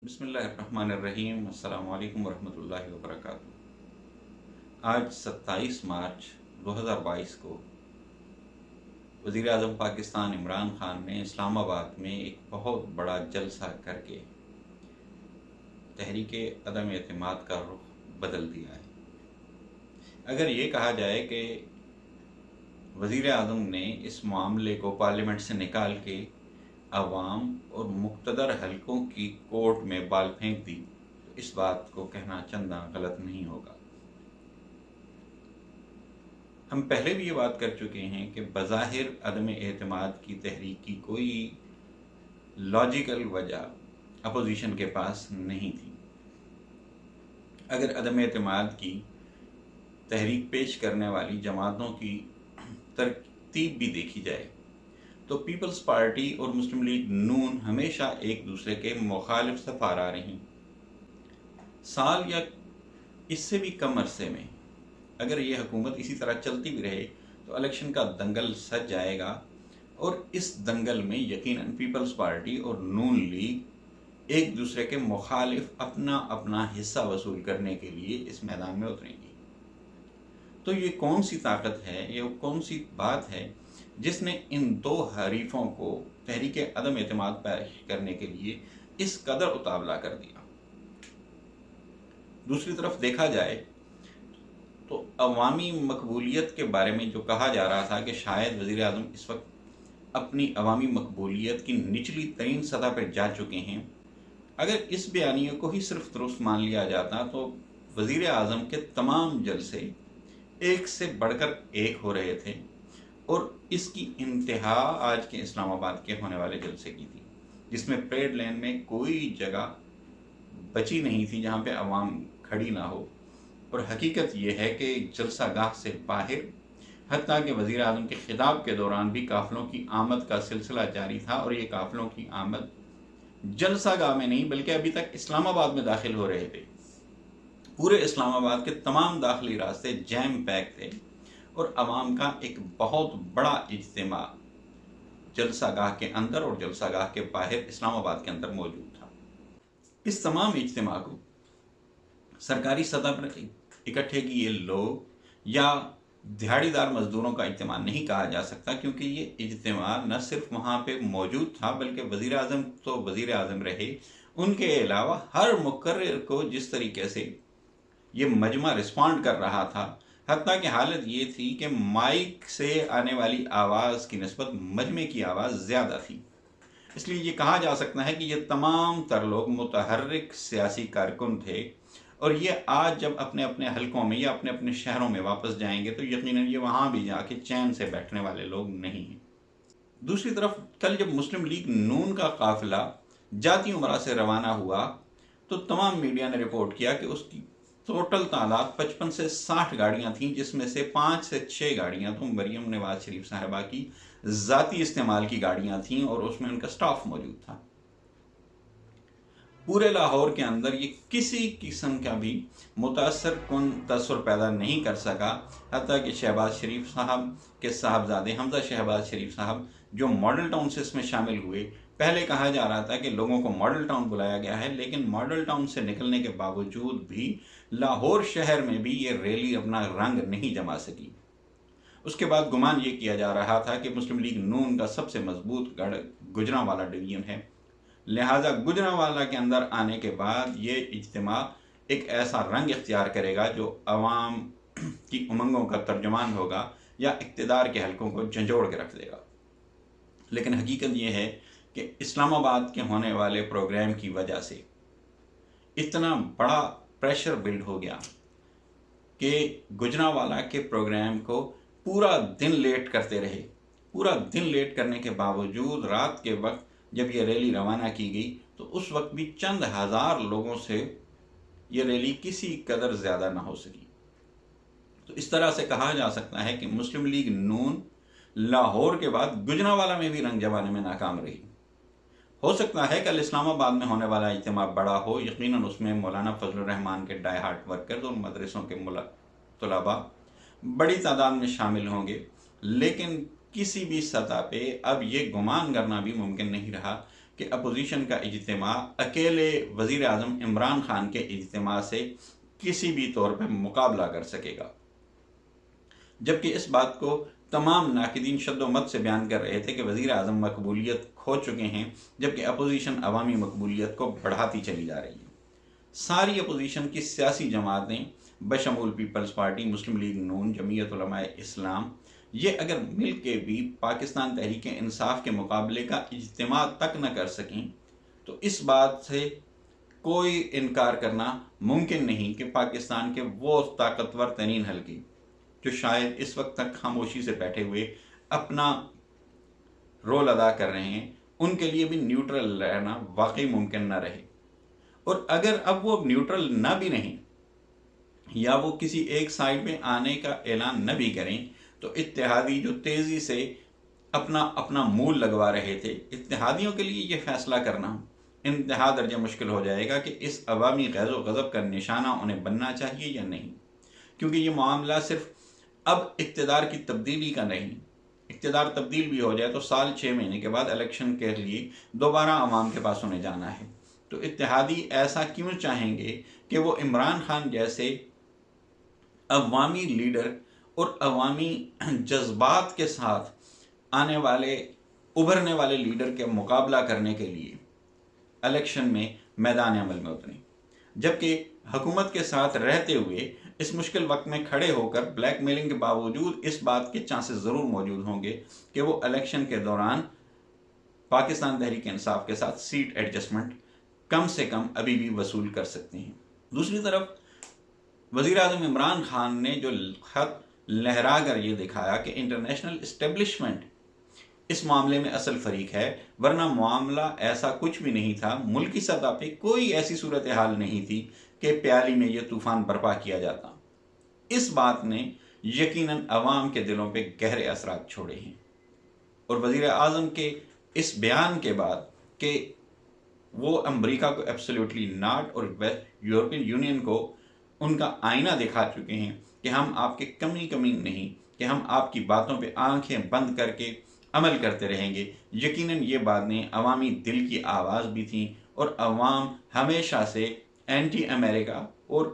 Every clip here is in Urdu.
بسم اللہ الرحمن الرحیم۔ السلام علیکم ورحمۃ اللہ وبرکاتہ۔ آج 27 مارچ 2022 کو وزیر اعظم پاکستان عمران خان نے اسلام آباد میں ایک بہت بڑا جلسہ کر کے تحریک عدم اعتماد کا رخ بدل دیا ہے۔ اگر یہ کہا جائے کہ وزیر اعظم نے اس معاملے کو پارلیمنٹ سے نکال کے عوام اور مقتدر حلقوں کی کورٹ میں بال پھینک دی تو اس بات کو کہنا چندہ غلط نہیں ہوگا۔ ہم پہلے بھی یہ بات کر چکے ہیں کہ بظاہر عدم اعتماد کی تحریک کی کوئی لاجیکل وجہ اپوزیشن کے پاس نہیں تھی۔ اگر عدم اعتماد کی تحریک پیش کرنے والی جماعتوں کی ترتیب بھی دیکھی جائے تو پیپلز پارٹی اور مسلم لیگ نون ہمیشہ ایک دوسرے کے مخالف صفار آ رہی۔ سال یا اس سے بھی کم عرصے میں اگر یہ حکومت اسی طرح چلتی بھی رہے تو الیکشن کا دنگل سج جائے گا، اور اس دنگل میں یقیناً پیپلز پارٹی اور نون لیگ ایک دوسرے کے مخالف اپنا اپنا حصہ وصول کرنے کے لیے اس میدان میں اتریں گی۔ تو یہ کون سی طاقت ہے، یہ کون سی بات ہے جس نے ان دو حریفوں کو تحریک عدم اعتماد پیش کرنے کے لیے اس قدر اتابلا کر دیا؟ دوسری طرف دیکھا جائے تو عوامی مقبولیت کے بارے میں جو کہا جا رہا تھا کہ شاید وزیر اعظم اس وقت اپنی عوامی مقبولیت کی نچلی ترین سطح پر جا چکے ہیں، اگر اس بیانیے کو ہی صرف درست مان لیا جاتا تو وزیر اعظم کے تمام جلسے ایک سے بڑھ کر ایک ہو رہے تھے، اور اس کی انتہا آج کے اسلام آباد کے ہونے والے جلسے کی تھی، جس میں پریڈ لین میں کوئی جگہ بچی نہیں تھی جہاں پہ عوام کھڑی نہ ہو۔ اور حقیقت یہ ہے کہ جلسہ گاہ سے باہر حتیٰ کہ وزیر اعظم کے خطاب کے دوران بھی قافلوں کی آمد کا سلسلہ جاری تھا، اور یہ قافلوں کی آمد جلسہ گاہ میں نہیں بلکہ ابھی تک اسلام آباد میں داخل ہو رہے تھے۔ پورے اسلام آباد کے تمام داخلی راستے جیم پیک تھے، اور عوام کا ایک بہت بڑا اجتماع جلسہ گاہ کے اندر اور جلسہ گاہ کے باہر اسلام آباد کے اندر موجود تھا۔ اس تمام اجتماع کو سرکاری سطح پر اکٹھے کیے لوگ یا دہاڑی دار مزدوروں کا اجتماع نہیں کہا جا سکتا، کیونکہ یہ اجتماع نہ صرف وہاں پہ موجود تھا بلکہ وزیر اعظم تو وزیر اعظم رہے، ان کے علاوہ ہر مقرر کو جس طریقے سے یہ مجمع رسپونڈ کر رہا تھا، حتیٰ کہ حالت یہ تھی کہ مائک سے آنے والی آواز کی نسبت مجمع کی آواز زیادہ تھی۔ اس لیے یہ کہا جا سکتا ہے کہ یہ تمام تر لوگ متحرک سیاسی کارکن تھے، اور یہ آج جب اپنے اپنے حلقوں میں یا اپنے اپنے شہروں میں واپس جائیں گے تو یقیناً یہ وہاں بھی جا کے چین سے بیٹھنے والے لوگ نہیں ہیں۔ دوسری طرف کل جب مسلم لیگ نون کا قافلہ جاتی امراء سے روانہ ہوا تو تمام میڈیا نے رپورٹ کیا کہ اس کی ٹوٹل تعداد 55 سے 60 گاڑیاں تھیں، جس میں سے 5 سے 6 گاڑیاں تو مریم نواز شریف صاحبہ کی ذاتی استعمال کی گاڑیاں تھیں، اور اس میں ان کا سٹاف موجود تھا۔ پورے لاہور کے اندر یہ کسی قسم کا بھی متاثر کن تاثر پیدا نہیں کر سکا، حتیٰ کہ شہباز شریف صاحب کے صاحبزادے حمزہ شہباز شریف صاحب جو ماڈل ٹاؤن سے اس میں شامل ہوئے، پہلے کہا جا رہا تھا کہ لوگوں کو ماڈل ٹاؤن بلایا گیا ہے، لیکن ماڈل ٹاؤن سے نکلنے کے باوجود بھی لاہور شہر میں بھی یہ ریلی اپنا رنگ نہیں جما سکی۔ اس کے بعد گمان یہ کیا جا رہا تھا کہ مسلم لیگ نون کا سب سے مضبوط گڑھ گجرانوالہ ڈویژن ہے، لہٰذا گجرانوالہ کے اندر آنے کے بعد یہ اجتماع ایک ایسا رنگ اختیار کرے گا جو عوام کی امنگوں کا ترجمان ہوگا یا اقتدار کے حلقوں کو جھنجھوڑ کے رکھ دے گا۔ لیکن حقیقت یہ ہے کہ اسلام آباد کے ہونے والے پروگرام کی وجہ سے اتنا بڑا پریشر بلڈ ہو گیا کہ گجرانوالہ کے پروگرام کو پورا دن لیٹ کرتے رہے۔ پورا دن لیٹ کرنے کے باوجود رات کے وقت جب یہ ریلی روانہ کی گئی تو اس وقت بھی چند ہزار لوگوں سے یہ ریلی کسی قدر زیادہ نہ ہو سکی۔ تو اس طرح سے کہا جا سکتا ہے کہ مسلم لیگ نون لاہور کے بعد گجرانوالہ میں بھی رنگ جمانے میں ناکام رہی۔ ہو سکتا ہے کل اسلام آباد میں ہونے والا اجتماع بڑا ہو، یقیناً اس میں مولانا فضل الرحمان کے ڈائی ہارٹ ورکرز اور مدرسوں کے طلباء بڑی تعداد میں شامل ہوں گے، لیکن کسی بھی سطح پہ اب یہ گمان کرنا بھی ممکن نہیں رہا کہ کہ اپوزیشن کا اجتماع اکیلے وزیر اعظم عمران خان کے اجتماع سے کسی بھی طور پہ مقابلہ کر سکے گا، جبکہ اس بات کو تمام ناقدین شد و مت سے بیان کر رہے تھے کہ وزیر اعظم مقبولیت کھو چکے ہیں، جبکہ اپوزیشن عوامی مقبولیت کو بڑھاتی چلی جا رہی ہے۔ ساری اپوزیشن کی سیاسی جماعتیں بشمول پیپلز پارٹی، مسلم لیگ نون، جمعیت علماء اسلام، یہ اگر مل کے بھی پاکستان تحریک انصاف کے مقابلے کا اجتماع تک نہ کر سکیں تو اس بات سے کوئی انکار کرنا ممکن نہیں کہ پاکستان کے وہ طاقتور ترین حلقے جو شاید اس وقت تک خاموشی سے بیٹھے ہوئے اپنا رول ادا کر رہے ہیں، ان کے لیے بھی نیوٹرل رہنا واقعی ممکن نہ رہے۔ اور اگر اب وہ نیوٹرل نہ بھی نہیں یا وہ کسی ایک سائڈ پہ آنے کا اعلان نہ بھی کریں تو اتحادی جو تیزی سے اپنا مول لگوا رہے تھے، اتحادیوں کے لیے یہ فیصلہ کرنا انتہا درجہ مشکل ہو جائے گا کہ اس عوامی غیظ و غضب کا نشانہ انہیں بننا چاہیے یا نہیں، کیونکہ یہ معاملہ صرف اب اقتدار کی تبدیلی کا نہیں۔ اقتدار تبدیل بھی ہو جائے تو سال 6 مہینے کے بعد الیکشن کے لیے دوبارہ عوام کے پاس انہیں جانا ہے، تو اتحادی ایسا کیوں چاہیں گے کہ وہ عمران خان جیسے عوامی لیڈر اور عوامی جذبات کے ساتھ ابھرنے والے لیڈر کے مقابلہ کرنے کے لیے الیکشن میں میدان عمل میں اتریں، جبکہ حکومت کے ساتھ رہتے ہوئے اس مشکل وقت میں کھڑے ہو کر بلیک میلنگ کے باوجود اس بات کے چانسز ضرور موجود ہوں گے کہ وہ الیکشن کے دوران پاکستان تحریک انصاف کے ساتھ سیٹ ایڈجسٹمنٹ کم سے کم ابھی بھی وصول کر سکتے ہیں۔ دوسری طرف وزیر اعظم عمران خان نے جو خط لہرا کر یہ دکھایا کہ انٹرنیشنل اسٹیبلشمنٹ اس معاملے میں اصل فریق ہے، ورنہ معاملہ ایسا کچھ بھی نہیں تھا، ملکی سطح پہ کوئی ایسی صورتحال نہیں تھی کہ پیالی میں یہ طوفان برپا کیا جاتا۔ اس بات نے یقیناً عوام کے دلوں پہ گہرے اثرات چھوڑے ہیں، اور وزیر اعظم کے اس بیان کے بعد کہ وہ امریکہ کو ایبسلیوٹلی ناٹ اور یورپین یونین کو ان کا آئینہ دکھا چکے ہیں کہ ہم آپ کے کمی نہیں، کہ ہم آپ کی باتوں پہ آنکھیں بند کر کے عمل کرتے رہیں گے۔ یقیناً یہ باتیں عوامی دل کی آواز بھی تھیں، اور عوام ہمیشہ سے اینٹی امریکہ اور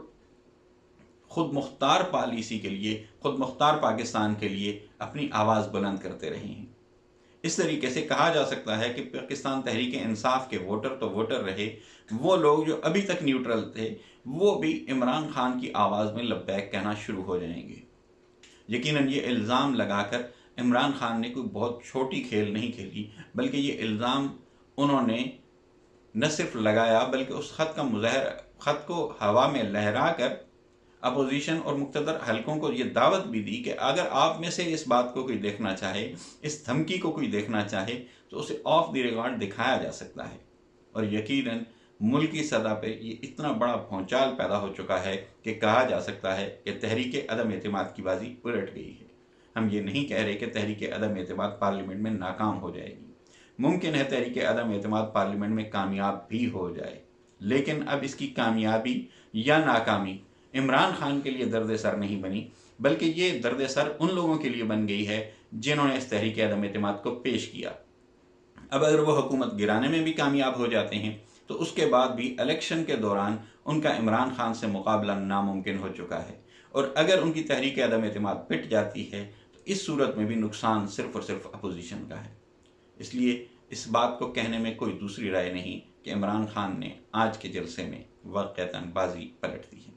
خود مختار پالیسی کے لیے، خود مختار پاکستان کے لیے اپنی آواز بلند کرتے رہے ہیں۔ اس طریقے سے کہا جا سکتا ہے کہ پاکستان تحریک انصاف کے ووٹر تو ووٹر رہے، وہ لوگ جو ابھی تک نیوٹرل تھے وہ بھی عمران خان کی آواز میں لبیک کہنا شروع ہو جائیں گے۔ یقیناً یہ الزام لگا کر عمران خان نے کوئی بہت چھوٹی کھیل نہیں کھیلی، بلکہ یہ الزام انہوں نے نہ صرف لگایا بلکہ اس خط کو ہوا میں لہرا کر اپوزیشن اور مقتدر حلقوں کو یہ دعوت بھی دی کہ اگر آپ میں سے اس بات کو کوئی دیکھنا چاہے، اس دھمکی کو کوئی دیکھنا چاہے تو اسے آف دی ریکارڈ دکھایا جا سکتا ہے۔ اور یقیناً ملکی سطح پہ یہ اتنا بڑا بھونچال پیدا ہو چکا ہے کہ کہا جا سکتا ہے کہ تحریک عدم اعتماد کی بازی الٹ گئی ہے۔ ہم یہ نہیں کہہ رہے کہ تحریک عدم اعتماد پارلیمنٹ میں ناکام ہو جائے گی، ممکن ہے تحریک عدم اعتماد پارلیمنٹ میں کامیاب بھی ہو جائے، لیکن اب اس کی کامیابی یا ناکامی عمران خان کے لیے درد سر نہیں بنی، بلکہ یہ درد سر ان لوگوں کے لیے بن گئی ہے جنہوں نے اس تحریک عدم اعتماد کو پیش کیا۔ اب اگر وہ حکومت گرانے میں بھی کامیاب ہو جاتے ہیں تو اس کے بعد بھی الیکشن کے دوران ان کا عمران خان سے مقابلہ ناممکن ہو چکا ہے، اور اگر ان کی تحریک عدم اعتماد پٹ جاتی ہے تو اس صورت میں بھی نقصان صرف اور صرف اپوزیشن کا ہے۔ اس لیے اس بات کو کہنے میں کوئی دوسری رائے نہیں کہ عمران خان نے آج کے جلسے میں واقعتاً بازی پلٹ دی ہے۔